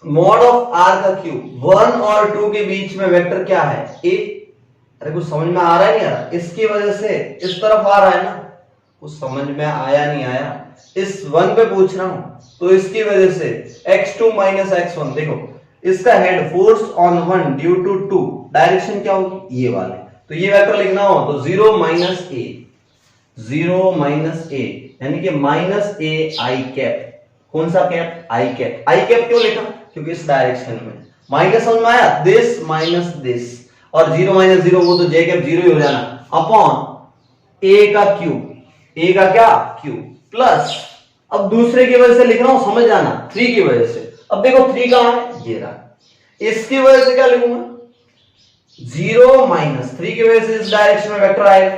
mod of r का क्यूब। 1 और 2 के बीच में वेक्टर क्या है a। अरे कुछ समझ में आ रहा है नहीं आ रहा, इसकी वजह से इस तरफ आ रहा है ना, कुछ समझ में आया नहीं आया, इस 1 पे पूछ रहा हूं तो इसकी वजह से x2 माइनस x1, देखो इसका head force on 1 due to 2, direction क्या होगी ये वाले, तो ये वेक्टर लिखना हो तो 0 माइनस a, 0 माइनस a यानी कि माइनस a i कैप। कौन सा cap, i cap. i cap क्यों लिखा, क्योंकि इस डायरेक्शन में माइनस समझ में आया, दिस माइनस दिस, और 0 माइनस 0 वो तो j कैप 0 ही हो जाना, अपॉन a का क्यूब, a का क्या क्यूब, प्लस अब दूसरे की वजह से लिख रहा हूं समझ जाना, 3 की वजह से। अब देखो 3 कहां है, ये रहा, इसकी वजह से क्या लिखूंगा 0 माइनस 3 की वजह से इस डायरेक्शन में वेक्टर आएगा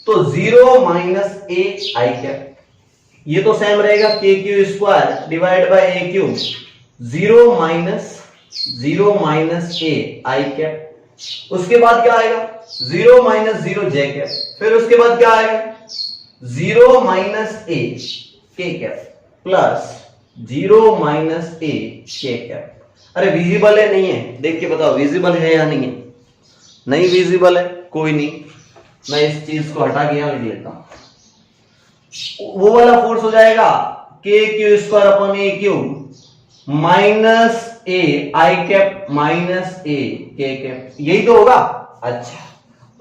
तो 0 माइनस a i कैप, ये तो सेम रहेगा k Q square divide by a cube, 0 minus a i cap. उसके बाद क्या आएगा 0 माइनस 0 j कैप, फिर उसके बाद क्या आएगा 0 minus a k cap plus 0 minus a k cap. अरे विजिबल है नहीं है, देख के बताओ विजिबल है या नहीं है, नहीं विजिबल है, कोई नहीं, मैं इस चीज को हटा के यहां लिख लेता हूं। वो वाला फोर्स हो जाएगा k Q square upon a cube minus a i cap minus a k cap, यही तो होगा। अच्छा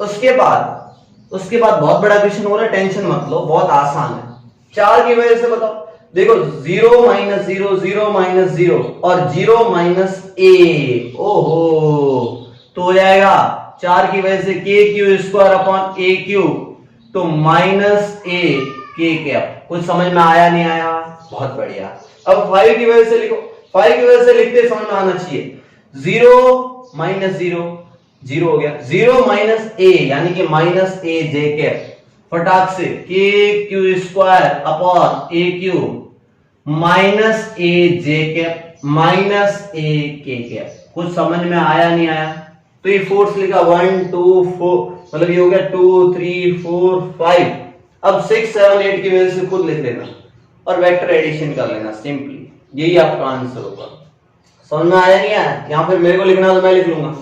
उसके बाद बहुत बड़ा क्वेश्चन हो रहा है, टेंशन मत लो, बहुत आसान है। 4 की वजह से बताओ, देखो 0 माइनस 0, 0 माइनस 0 और 0 माइनस a, ओहो तो हो जाएगा 4 की वजह से k Q square upon a cube, तो माइनस a k कैप। कुछ समझ में आया नहीं आया, बहुत बढ़िया। अब 5 की वजह से लिखो, 5 की वजह से लिखते समझ में आना चाहिए, 0 माइनस 0, 0 हो गया, 0 माइनस a यानी कि माइनस a j कैप, फटाक से k Q square upon a cube minus a j cap minus a k cap. कुछ समझ में आया नहीं आया, तो ये फोर्स लिखा 1 2 4, मतलब ये हो गया 2 3 4 5। अब 6 7 8 की वजह से खुद लिख लेना और वेक्टर एडिशन कर लेना सिंपली, यही आपका आंसर होगा। समझ में आया नहीं आया, यहां पे मेरे को लिखना है तो मैं लिख लूंगा,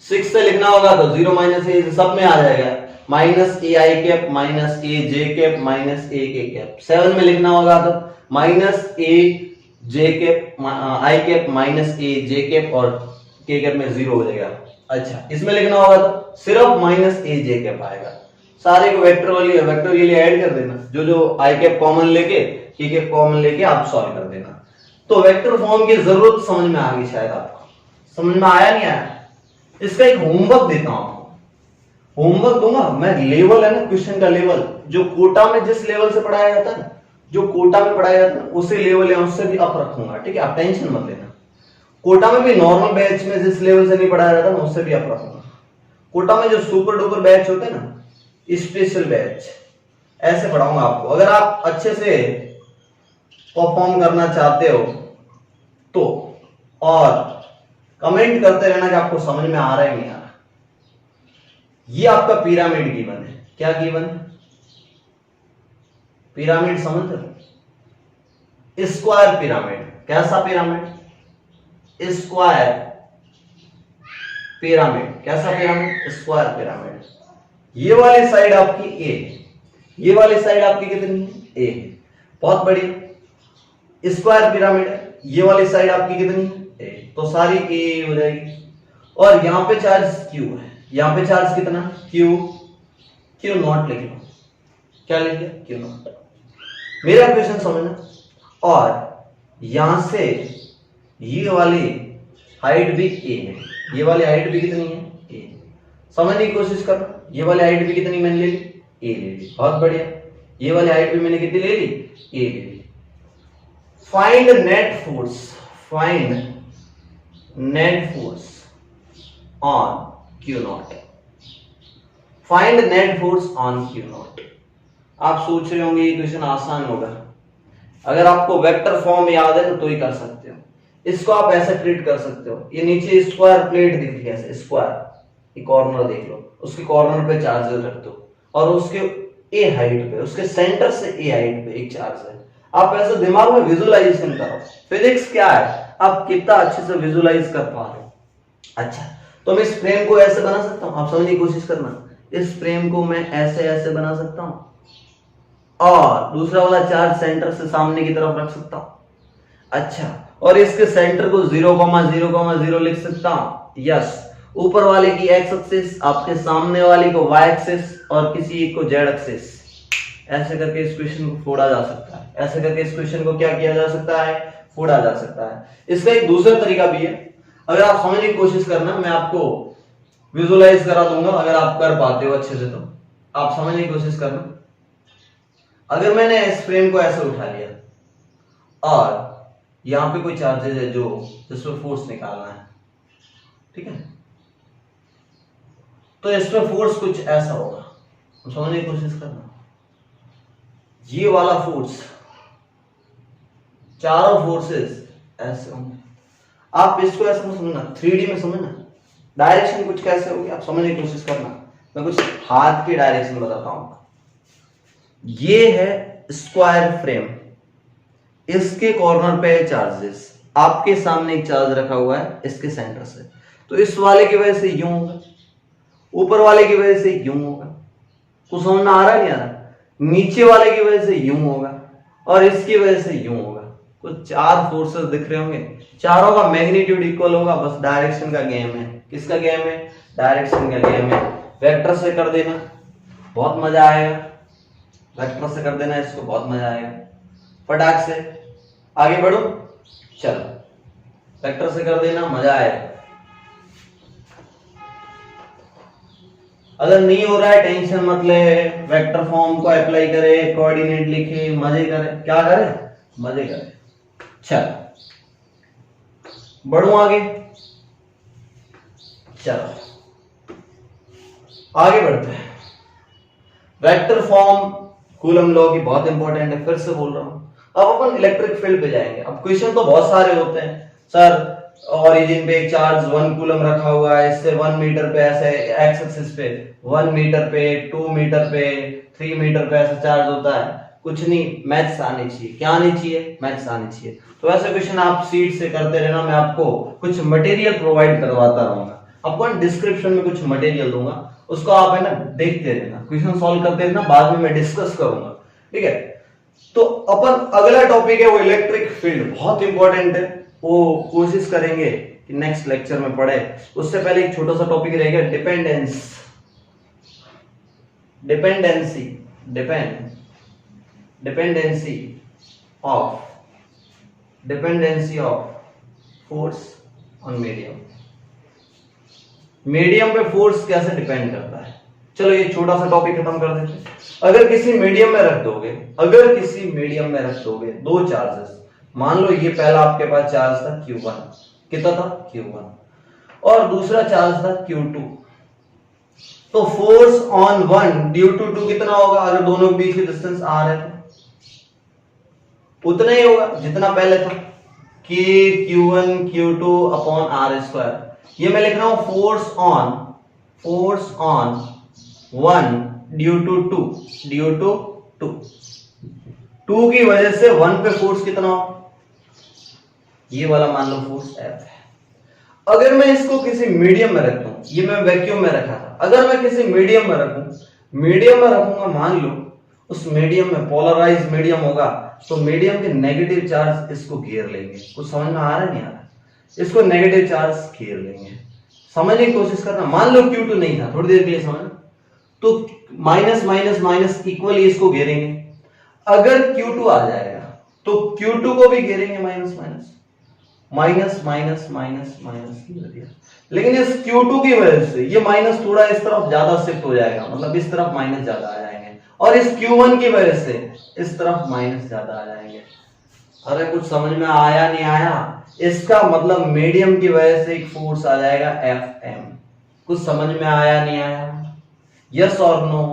6 से लिखना होगा तो 0 माइनस a सब में आ जाएगा, minus a i cap minus a j cap minus a k cap. 7 में लिखना होगा तो minus a j cap i cap minus a j cap और k कैप में 0 हो जाएगा। अच्छा इसमें लिखना होगा तो सिर्फ माइनस a j कैप आएगा, सारे को वेक्टर के लिए ऐड कर देना, जो i कैप कॉमन लेके k कैप कॉमन लेके आप सॉल्व कर देना। तो वेक्टर फॉर्म की जरूरत समझ में आ गई शायद आपको, समझ में आया नहीं आया। इसका एक होमवर्क देता हूं, होमवर्क दूंगा मैं, लेवल है ना क्वेश्चन का लेवल, जो कोटा में जिस लेवल से पढ़ाया जाता है ना, जो कोटा में पढ़ाया जाता है उसी लेवल या उससे भी अप रखूंगा, ठीक है, आप टेंशन मत लेना। कोटा में भी नॉर्मल बैच में जिस लेवल से नहीं पढ़ाया जाता ना उससे भी अप रखूंगा। कोटा में जो सुपर डुपर बैच होते हैं ना, स्पेशल बैच, ऐसे पढ़ाऊंगा आपको। अगर आप अच्छे से परफॉर्म करना चाहते हो तो, और कमेंट करते रहना कि आपको समझ में आ रहा है नहीं आ रहा। ये आपका पिरामिड गिवन है, क्या गिवन है, पिरामिड समझ रहे, स्क्वायर पिरामिड। कैसा पिरामिड, स्क्वायर पिरामिड, कैसा पिरामिड, स्क्वायर पिरामिड। ये वाली साइड आपकी ए, ये वाली साइड आपकी कितनी है, ए, बहुत बढ़िया। स्क्वायर पिरामिड है, ये वाली साइड आपकी कितनी ए, तो सारी ए हो जाएगी। और यहां पे चार्ज क्यू है, यहां पे चार्ज कितना क्यू, क्यू नॉट लिख लो, क्या लिख लिया क्यू नॉट। मेरा क्वेश्चन समझना, और यहां से ये वाली हाइट भी ए है, ये वाली हाइट भी कितनी है ए। समझने की कोशिश कर, ये वाली हाइट भी कितनी मैंने ले ली ए ले ली, बहुत बढ़िया। ये वाली हाइट भी मैंने कितनी ले ली ए ले ली। Find net force, find net force on q naught, find net force on q naught. आप सोच रहे होंगे ये क्वेश्चन आसान होगा, अगर आपको वेक्टर फॉर्म याद है तो ही कर सकते हो। इसको आप ऐसे ट्रीट कर सकते हो, ये नीचे स्क्वायर प्लेट दिख रही है ऐसे स्क्वायर, ये कॉर्नर देख लो, उसके कॉर्नर पे चार्ज रख दो और उसके ए हाइट पे, उसके सेंटर से ए हाइट पे एक चार्ज है। आप ऐसे दिमाग में विजुअलाइजेशन करो, फिजिक्स क्या है आप कितना अच्छे से विजुअलाइज कर पा रहे हो। अच्छा, तो मैं इस फ्रेम को ऐसे बना सकता हूं, आप समझने की कोशिश करना। इस फ्रेम को मैं ऐसे ऐसे बना सकता हूं और दूसरा वाला चार्ज सेंटर से सामने की तरफ रख सकता हूं। अच्छा, और इसके सेंटर को 0,0,0 लिख सकता हूं। यस, ऊपर वाले की एक्स एक्सिस, आपके सामने वाली को वाई एक्सिस और किसी एक को जेड एक्सिस। ऐसे करके इस क्वेश्चन को फोड़ा जा सकता है, ऐसे करके इस क्वेश्चन को क्या किया जा सकता है, फोड़ा जा सकता है। इसका एक दूसरा तरीका भी है, अगर आप समझने की कोशिश करना, मैं आपको विजुअलाइज करा दूंगा, अगर आप कर पाते हो अच्छे से तो आप समझने की कोशिश करना। अगर मैंने इस फ्रेम को ऐसे उठा लिया और यहां पे कोई चार्जेस है जो जिसमें फोर्स निकालना है, ठीक है, तो इसमें फोर्स कुछ ऐसा होगा, समझने की कोशिश करना। ये वाला फोर्स, चारों फोर्सेस ऐसे होंगे। आप इसको ऐसे में समझना, 3D में समझना, डायरेक्शन कुछ कैसे होगी आप समझने की कोशिश करना। मैं कुछ हाथ की डायरेक्शन बताता हूं। ये है स्क्वायर फ्रेम, इसके कॉर्नर पे है चार्जेस, आपके सामने एक चार्ज रखा हुआ है इसके सेंटर से, तो इस वाले की वजह से यूं होगा, ऊपर वाले की वजह से यूं होगा। कुछ समझ में आ रहा नहीं आ रहा? नीचे वाले की वजह से यूं होगा और इसकी वजह से यूं होगा। कुछ चार फोर्सेस दिख रहे होंगे, चारों का मैग्नीट्यूड इक्वल होगा, बस डायरेक्शन का गेम है। किसका गेम है? डायरेक्शन का गेम है। वेक्टर से कर देना, बहुत मजा आएगा। वेक्टर से कर देना इसको, बहुत मजा आएगा। फटाक से आगे बढ़ो, चलो वेक्टर से कर देना, मजा आएगा। अगर नहीं हो रहा है टेंशन मत ले, वेक्टर फॉर्म को अप्लाई करे, कोऑर्डिनेट लिखे, मजे करे। क्या करे? मजे करे। चलो बढ़ो आगे, चलो आगे बढ़ते हैं। वेक्टर फॉर्म कूलम लॉ की बहुत इंपॉर्टेंट है, फिर से बोल रहा हूं। अब अपन इलेक्ट्रिक फील्ड पे जाएंगे। अब क्वेश्चन तो बहुत सारे होते हैं सर, ओरिजिन पे एक चार्ज 1 कूलम रखा हुआ है, इससे 1 मीटर पे ऐसे एक्स एक्सिस पे 1 मीटर पे 2 मीटर पे 3 मीटर पे ऐसा चार्ज होता है। कुछ नहीं, मैथ्स आनी चाहिए। क्या आनी चाहिए? मैथ्स आनी चाहिए। तो ऐसे क्वेश्चन आप सीट से करते रहना, मैं आपको कुछ मटेरियल प्रोवाइड करवाता रहूंगा। आपको डिस्क्रिप्शन में कुछ मटेरियल दूंगा, उसको आप है ना देखते रहना, क्वेश्चन सॉल्व करते रहना, बाद में मैं डिस्कस करूंगा, ठीक है। तो अपन अगला टॉपिक है वो इलेक्ट्रिक फील्ड, बहुत इंपॉर्टेंट है, वो कोशिश करेंगे कि नेक्स्ट लेक्चर में पढ़े। उससे पहले एक छोटा सा टॉपिक रहेगा dependency of force on medium. Medium पे फोर्स कैसे डिपेंड करता है। चलो ये छोटा सा टॉपिक खत्म कर देते हैं। अगर किसी मीडियम में रख दोगे दो चार्जेस, मान लो ये पहला आपके पास चार्ज था Q1, कितना था Q1, और दूसरा चार्ज था Q2, तो फोर्स ऑन 1 ड्यू टू 2 कितना होगा? अगर दोनों के बीच की डिस्टेंस R है तो उतना ही होगा जितना पहले था, K Q1 Q2 upon R²। ये मैं लिख रहा हूं फोर्स ऑन 1 ड्यू टू 2 की वजह से 1 पे फोर्स कितना हो? ये वाला मान लो फोर्स F है। अगर मैं इसको किसी मीडियम में रखता हूं, ये मैं वैक्यूम में रखा था, अगर मैं किसी मीडियम में रखूंगा, मान लो उस मीडियम में पोलराइज मीडियम होगा, तो मीडियम के नेगेटिव चार्ज इसको घेर लेंगे। कुछ समझ में आ रहा है नहीं आ रहा? इसको नेगेटिव चार्ज घेर लेंगे। समझने की कोशिश करना। मान लो Q2 नहीं था, थोड़ी देर के लिए समझ, तो माइनस माइनस माइनस इक्वली इसको घेरेंगे। अगर Q2 आ जाएगा तो Q2 को भी घेरेंगे minus minus minus minus minus minus की वजह, लेकिन इस Q2 की वजह से ये माइनस थोड़ा इस तरफ ज्यादा शिफ्ट हो जाएगा, मतलब इस तरफ माइनस ज्यादा आ जाएंगे, और इस Q1 की वजह से इस तरफ माइनस ज्यादा आ जाएंगे। अरे कुछ समझ में आया नहीं आया? इसका मतलब मीडियम की वजह से एक फोर्स आ जाएगा Fm। कुछ समझ में आया नहीं आया? यस और नो?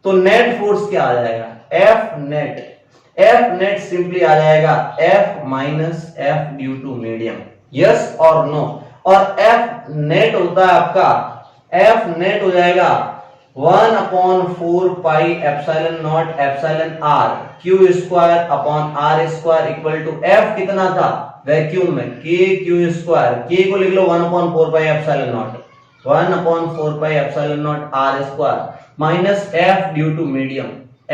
तो नेट फोर्स क्या आ जाएगा? F net. F net simply आ जाएगा F minus F due to medium. Yes और नो? और F नेट होता है आपका, F नेट हो जाएगा 1/4 pi epsilon naught epsilon r q square upon r square equal to F कितना था वैक्यूम में, k q स्क्वायर, k को लिख लो 1/4 pi epsilon not, 1/4 pi epsilon not r square minus F due to medium,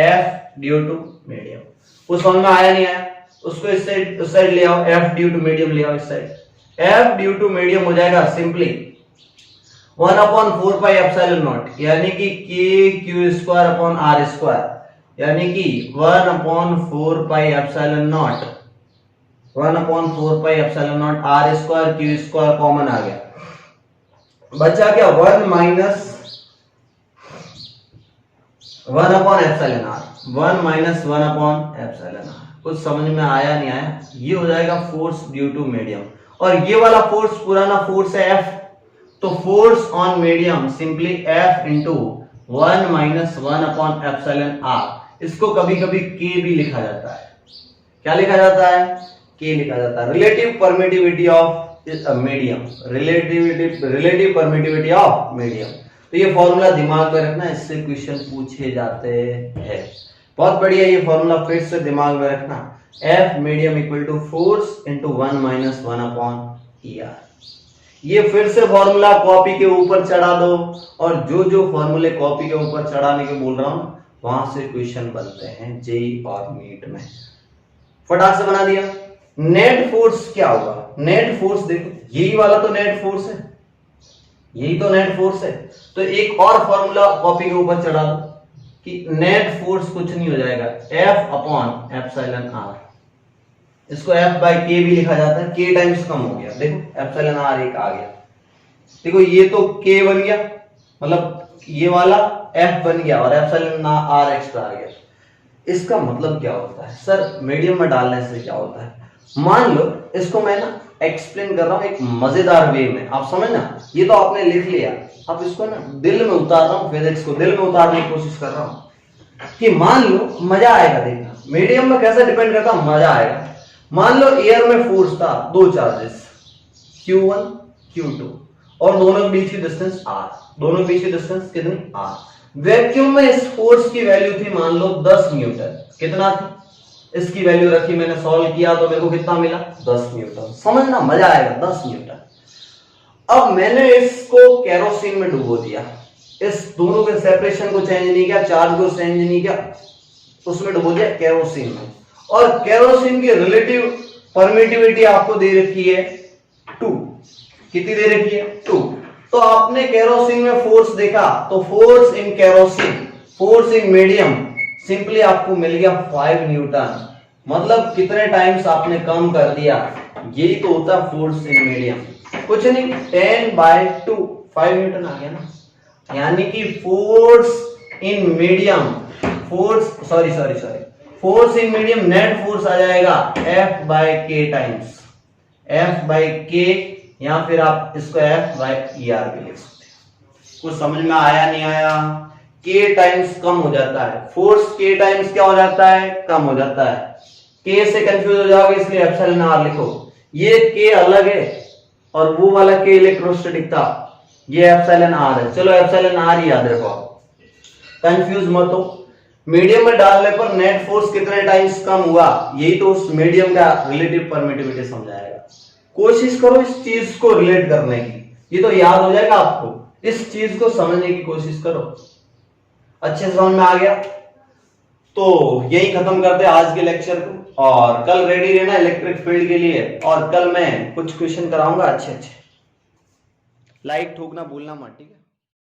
F due to medium. कुछ समझ में आया नहीं आया? उसको इस साइड ले आओ, F ड्यू टू मीडियम ले आओ इस side. F due to medium हो जाएगा सिंपली 1/4 पाई एप्सिलॉन नॉट, यानी कि k q square upon r square, यानी कि 1/4 pi epsilon not, 1/4 pi epsilon not r square q square common आ गया, बचा क्या 1 minus 1 upon epsilon r, 1 minus 1 upon epsilon r। कुछ समझ में आया नहीं आया? ये हो जाएगा फोर्स ड्यू टू मीडियम, और ये वाला फोर्स पुराना फोर्स है F, तो force on medium simply F into 1 minus 1 upon epsilon r। इसको कभी कभी K भी लिखा जाता है। क्या लिखा जाता है? K लिखा जाता है। Relative permittivity of medium, relative permittivity of medium. तो ये फॉर्मूला दिमाग में रखना, इससे क्वेश्चन पूछे जाते हैं। बहुत बढ़िया, ये फॉर्मूला फिर से दिमाग में रखना, F medium equal to force into 1 minus 1 upon ER। ये फिर से फॉर्मूला कॉपी के ऊपर चढ़ा दो, और जो जो फॉर्मूले कॉपी के ऊपर चढ़ाने के बोल रहा हूं वहां से क्वेश्चन बनते हैं जेई और नीट में। फटाक से बना दिया। नेट फोर्स क्या होगा? नेट फोर्स देखो, यही वाला तो नेट फोर्स है, यही तो नेट फोर्स है। तो एक और फॉर्मूला कॉपी के ऊपर चढ़ा दो कि नेट फोर्स कुछ नहीं हो जाएगा F अपॉन एप्सिलॉन r। इसको F बाई K भी लिखा जाता है, K टाइम्स कम हो गया, देखो एप्सिलॉन r एक आ गया, देखो ये तो K बन गया, मतलब ये वाला F बन गया, और एप्सिलॉन r एक्स्ट्रा आ गया। इसका मतलब क्या होता है सर? मीडियम में डालने से क्या होता है? मान लो इसको मैं ना एक्सप्लेन कर रहा हूं एक मजेदार वे में, आप समझना। ये तो आपने लिख लिया, अब इसको ना दिल में उतार रहा हूं, फिजिक्स को दिल में उतारने की कोशिश कर रहा हूं कि मान लो, मजा आएगा देखना। मीडियम में कैसे डिपेंड करता, मजा आएगा। मान लो एयर में फोर्स था, दो चार्जेस Q1 Q2, और दोनों के बीच की डिस्टेंस r, दोनों के बीच की डिस्टेंस कितनी r। वैक्यूम में इस फोर्स की वैल्यू थी मान लो 10 न्यूटन। कितना थी? इसकी वैल्यू रखी, मैंने सॉल्व किया तो मेरे को कितना मिला? 10 न्यूटन। समझना, मजा आएगा, 10 न्यूटन। अब मैंने इसको केरोसिन में डुबो दिया, इस दोनों के सेपरेशन को चेंज नहीं किया, चार्ज को चेंज नहीं किया, उसमें डुबो दिया केरोसिन में। और केरोसिन की रिलेटिव परमिटिविटी आपको दे रखी है 2। कितनी दे रखी है? 2। तो आपने केरोसिन में फोर्स देखा, तो force in kerosene, force in medium simply आपको मिल गया 5 न्यूटन। मतलब कितने टाइम्स आपने कम कर दिया, यही तो होता है फोर्स इन मीडियम। कुछ नहीं, 10/2, 5 न्यूटन आ गया ना। यानी कि force in medium, force in medium net force आ जाएगा F by K times, F by K, या फिर आप इसको F बाय ER भी लिख सकते हैं। कुछ समझ में आया नहीं आया? K टाइम्स कम हो जाता है, फोर्स K टाइम्स क्या हो जाता है? कम हो जाता है। K से कंफ्यूज हो जाओगे इसलिए एप्सिलॉन r लिखो। ये K अलग है और वो वाला K इलेक्ट्रोस्टैटिक था, ये एप्सिलॉन r है। चलो एप्सिलॉन r ही याद रखो, कंफ्यूज मत हो। मीडियम में डालने पर नेट फोर्स कितने टाइम्स कम हुआ, यही तो उस मीडियम का रिलेटिव परमिटिविटी समझाएगा। कोशिश करो इस चीज को रिलेट करने की, ये तो याद हो जाएगा आपको। इस चीज को समझने की कोशिश करो। अच्छे से समझ में आ गया? तो यही खत्म करते हैं आज के लेक्चर को, और कल रेडी रहना इलेक्ट्रिक फील्ड के लिए, और कल मैं कुछ क्वेश्चन कराऊंगा अच्छे। लाइक ठोकना भूलना मत, ठीक है?